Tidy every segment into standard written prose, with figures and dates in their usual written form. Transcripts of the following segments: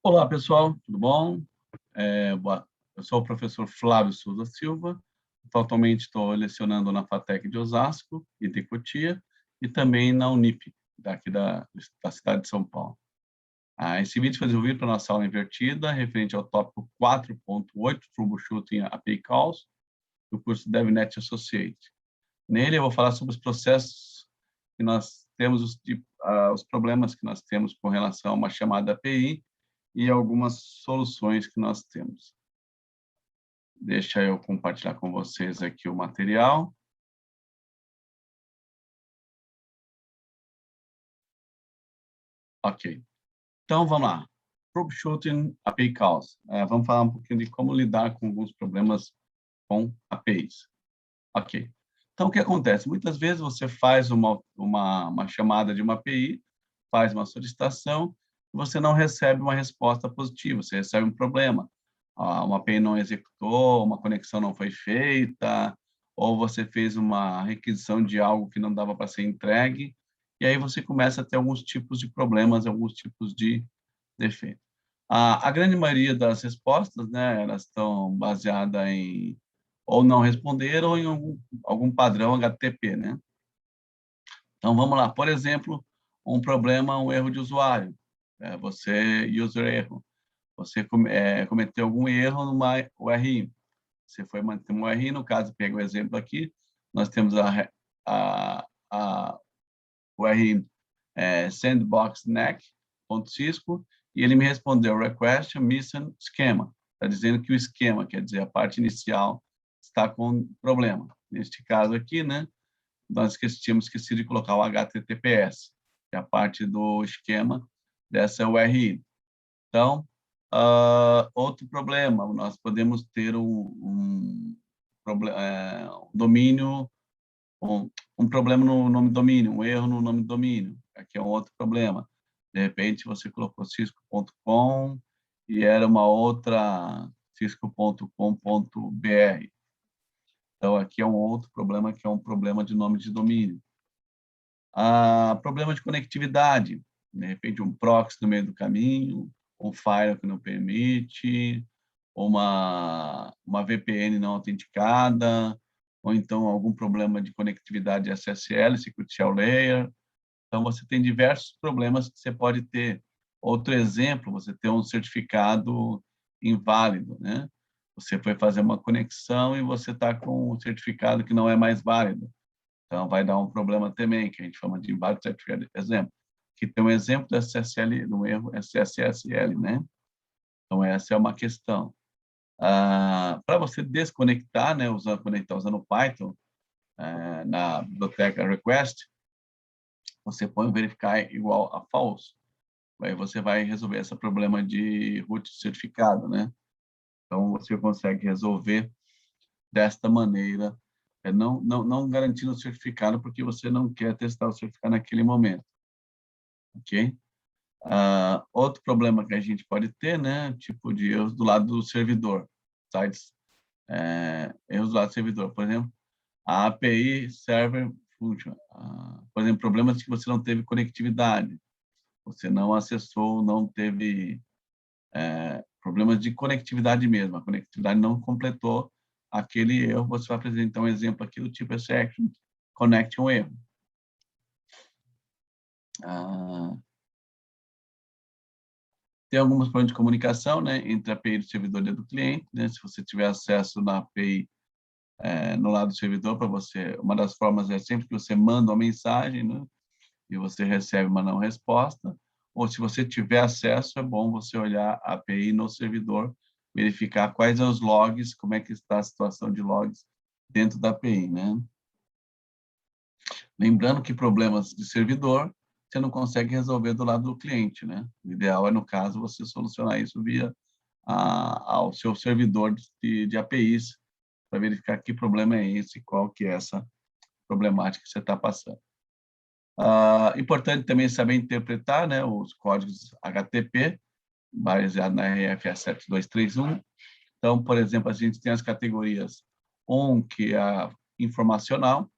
Olá, pessoal, tudo bom? Eu sou o professor Flávio Souza Silva, atualmente estou lecionando na FATEC de Osasco e de Cotia, e também na Unip, daqui da cidade de São Paulo. Esse vídeo foi desenvolvido para a nossa aula invertida, referente ao tópico 4.8, Troubleshooting API Calls, do curso DevNet Associate. Nele eu vou falar sobre os processos que nós temos, os problemas que nós temos com relação a uma chamada API, e algumas soluções que nós temos. Deixa eu compartilhar com vocês aqui o material. Ok. Então, vamos lá. Troubleshooting API Calls. Vamos falar um pouquinho de como lidar com alguns problemas com APIs. Ok. Então, o que acontece? Muitas vezes você faz uma chamada de uma API, faz uma solicitação, e você não recebe uma resposta positiva, você recebe um problema. Uma API não executou, uma conexão não foi feita, ou você fez uma requisição de algo que não dava para ser entregue, e aí você começa a ter alguns tipos de problemas, alguns tipos de defeitos. A grande maioria das respostas, né, elas estão baseadas em ou não responder ou em algum padrão HTTP, né? Então, vamos lá. Por exemplo, um problema, um erro de usuário. User erro. Você cometeu algum erro numa URI. Você foi manter uma URI, no caso, pega o exemplo aqui, nós temos a URI sandboxneck.cisco, e ele me respondeu request missing schema. Está dizendo que o esquema, quer dizer, a parte inicial, está com problema. Neste caso aqui, né, nós tínhamos esquecido de colocar o HTTPS, que é a parte do esquema dessa URI. Então, outro problema, nós podemos ter um domínio, um problema no nome do domínio, um erro no nome do domínio. Aqui é um outro problema. De repente, você colocou cisco.com e era uma outra cisco.com.br. Então, aqui é um outro problema, que é um problema de nome de domínio. Problema de conectividade. De repente, um proxy no meio do caminho, um firewall que não permite, uma VPN não autenticada, ou então algum problema de conectividade SSL, Secret Shell Layer. Então, você tem diversos problemas que você pode ter. Outro exemplo, você tem um certificado inválido, né? Você foi fazer uma conexão e você está com um certificado que não é mais válido. Então, vai dar um problema também, que a gente chama de inválido certificado. Exemplo, que tem um exemplo do SSL, do erro SSL, né? Então, essa é uma questão. Para você desconectar, né, quando a gente está usando o Python, na biblioteca request, você põe verificar igual a false. Aí você vai resolver esse problema de root certificado, né? Então, você consegue resolver desta maneira, não garantindo o certificado, porque você não quer testar o certificado naquele momento. Ok? Outro problema que a gente pode ter, né? Tipo de erros do lado do servidor. Sites, erros do lado do servidor. Por exemplo, a API Server Function. Por exemplo, problemas que você não teve conectividade. Você não acessou, não teve problemas de conectividade mesmo. A conectividade não completou aquele erro. Você vai apresentar um exemplo aqui do tipo exception, connect um erro. Tem alguns problemas de comunicação, né, entre a API do servidor e do cliente, né? Se você tiver acesso na API no lado do servidor, para você, uma das formas é sempre que você manda uma mensagem, né, e você recebe uma não resposta, ou se você tiver acesso, é bom você olhar a API no servidor, verificar quais são os logs, como é que está a situação de logs dentro da API, né? Lembrando que problemas de servidor você não consegue resolver do lado do cliente, né? O ideal é, no caso, você solucionar isso via ao seu servidor de APIs, para verificar que problema é esse, qual que é essa problemática que você está passando. Importante também saber interpretar, né, os códigos HTTP, baseado na RFC 7231. Então, por exemplo, a gente tem as categorias que é informacional,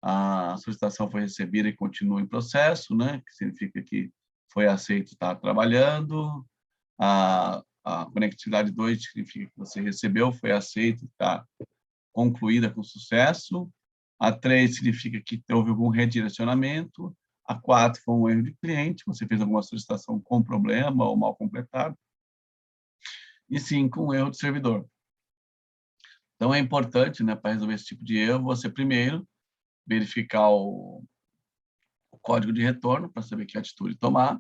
a solicitação foi recebida e continua em processo, né, que significa que foi aceito, está trabalhando. A conectividade 2 significa que você recebeu, foi aceito, está concluída com sucesso. A 3 significa que houve algum redirecionamento. A 4 foi um erro de cliente, você fez alguma solicitação com problema ou mal completado. E 5, um erro de servidor. Então, é importante, né, para resolver esse tipo de erro, você primeiro verificar o código de retorno para saber que atitude tomar.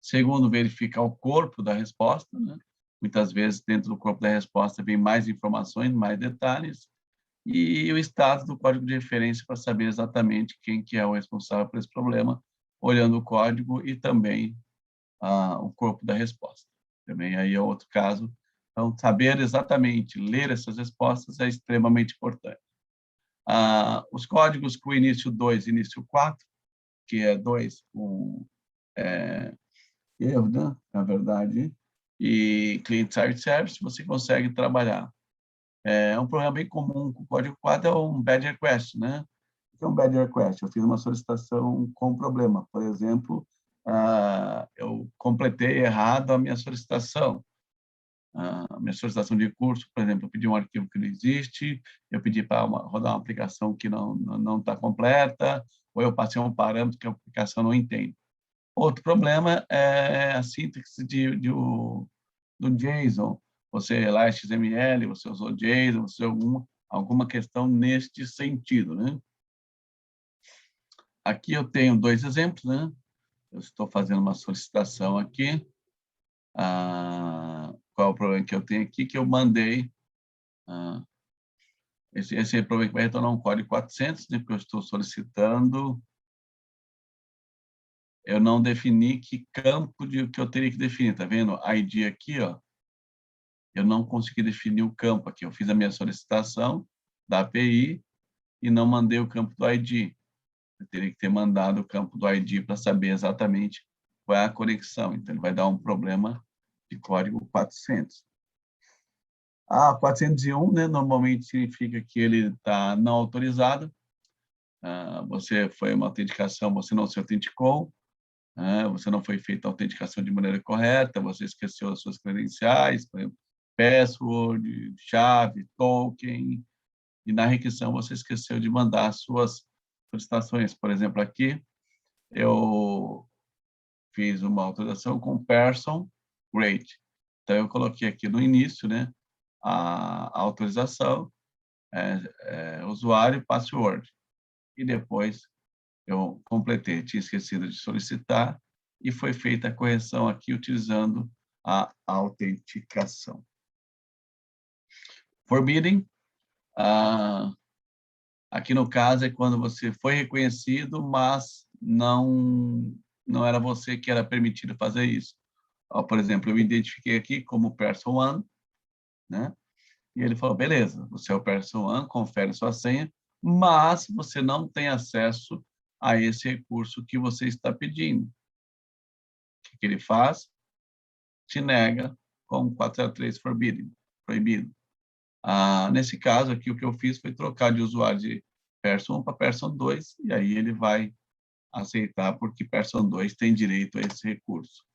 Segundo, verificar o corpo da resposta, né? Muitas vezes, dentro do corpo da resposta, vem mais informações, mais detalhes. E o status do código de referência para saber exatamente quem que é o responsável por esse problema, olhando o código e também o corpo da resposta. Também aí é outro caso. Então, saber exatamente ler essas respostas é extremamente importante. Os códigos com início 2 e início 4, que é 2 com erro, né, na verdade, e client-side service, você consegue trabalhar. É um problema bem comum com o código 4 é um bad request, né? O que é um bad request? Eu fiz uma solicitação com problema. Por exemplo, eu completei errado a minha solicitação. A minha solicitação de curso, por exemplo, eu pedi um arquivo que não existe, eu pedi para rodar uma aplicação que não está completa, ou eu passei um parâmetro que a aplicação não entende. Outro problema é a síntese do JSON. Você lá é XML, você usou JSON, você usou alguma questão neste sentido, né? Aqui eu tenho 2 exemplos, né? Eu estou fazendo uma solicitação aqui. Qual é o problema que eu tenho aqui? Que eu mandei... esse é o problema que vai retornar um código 400, né? Porque eu estou solicitando... Eu não defini que campo que eu teria que definir. Tá vendo? ID aqui, ó. Eu não consegui definir o campo aqui. Eu fiz a minha solicitação da API e não mandei o campo do ID. Eu teria que ter mandado o campo do ID para saber exatamente qual é a conexão. Então, ele vai dar um problema de código 400. 401, né, normalmente significa que ele está não autorizado. Você foi uma autenticação, você não se autenticou, você não foi feita a autenticação de maneira correta, você esqueceu as suas credenciais, por exemplo, password, chave, token, e na requisição você esqueceu de mandar as suas solicitações. Por exemplo, aqui eu fiz uma autorização com person rate. Então, eu coloquei aqui no início, né, a autorização, usuário e password. E depois eu completei, tinha esquecido de solicitar, e foi feita a correção aqui utilizando a autenticação. Forbidden, aqui no caso é quando você foi reconhecido, mas não era você que era permitido fazer isso. Por exemplo, eu me identifiquei aqui como person 1, né? E ele falou, beleza, você é o person 1, confere sua senha, mas você não tem acesso a esse recurso que você está pedindo. O que ele faz? Te nega com 403 forbidden, proibido. Nesse caso aqui, o que eu fiz foi trocar de usuário de person 1 para person 2, e aí ele vai aceitar, porque person 2 tem direito a esse recurso.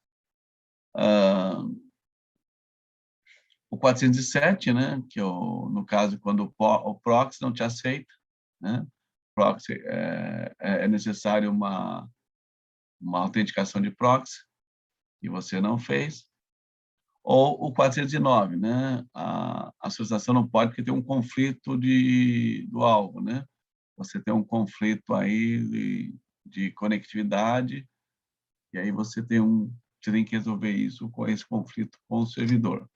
O 407, né, que no caso, quando o proxy não te aceita, né, proxy é necessário uma autenticação de proxy, e você não fez. Ou o 409, né, a associação não pode, porque tem um conflito do alvo, né? Você tem um conflito aí de conectividade, e aí você tem que resolver isso com esse conflito com o servidor.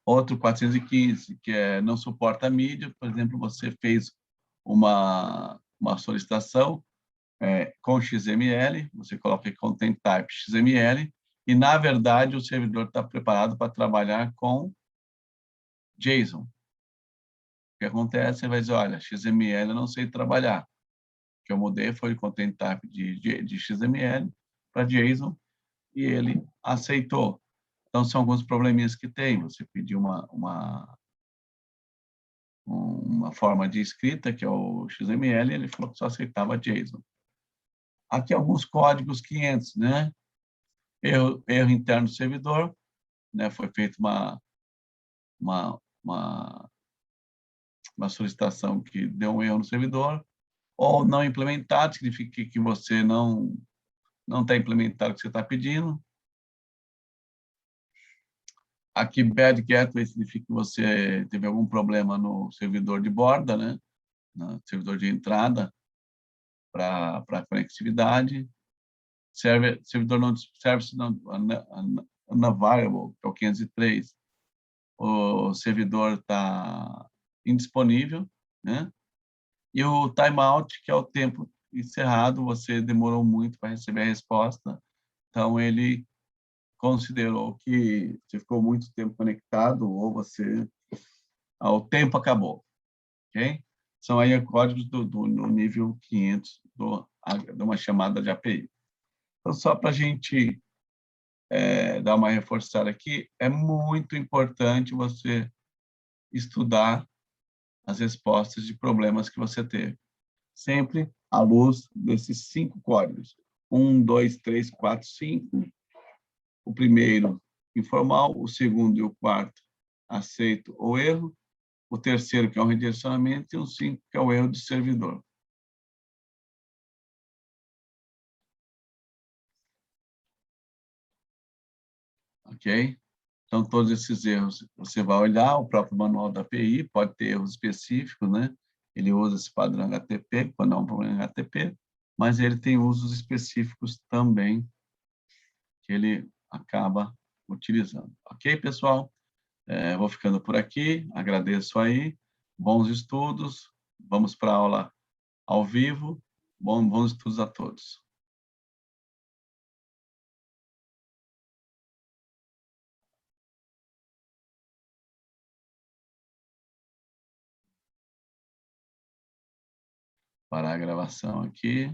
Outro 415, que não suporta mídia, por exemplo, você fez uma solicitação com XML, você coloca aqui content type XML, e, na verdade, o servidor está preparado para trabalhar com JSON. O que acontece? Você vai dizer, olha, XML eu não sei trabalhar. O que eu mudei foi o content type de XML para JSON, e ele aceitou. Então, são alguns probleminhas que tem. Você pediu uma forma de escrita, que é o XML, e ele falou que só aceitava JSON. Aqui alguns códigos 500, né? erro interno do servidor, né? Foi feita uma, uma, uma solicitação que deu um erro no servidor, ou não implementado, significa que você não está implementando o que você está pedindo. Aqui, bad gateway significa que você teve algum problema no servidor de borda, né? No servidor de entrada para conectividade. Servidor não service unavailable, que é o 503. O servidor está indisponível, né? E o timeout, que é o tempo encerrado, você demorou muito para receber a resposta, então ele considerou que você ficou muito tempo conectado ou o tempo acabou, ok? São aí códigos do nível 500 de uma chamada de API. Então, só para a gente dar uma reforçada aqui, é muito importante você estudar as respostas de problemas que você teve. Sempre à luz desses 5 códigos. 1, 2, 3, 4, 5. O primeiro, informal. O segundo e o quarto, aceito ou erro. O terceiro, que é o redirecionamento. E o 5, que é o erro de servidor. Ok? Então, todos esses erros, você vai olhar o próprio manual da API, pode ter erros específicos, né? Ele usa esse padrão HTTP, quando é um problema HTTP, mas ele tem usos específicos também que ele acaba utilizando. Ok, pessoal? Vou ficando por aqui, agradeço aí, bons estudos, vamos para a aula ao vivo, bons estudos a todos. Parar a gravação aqui.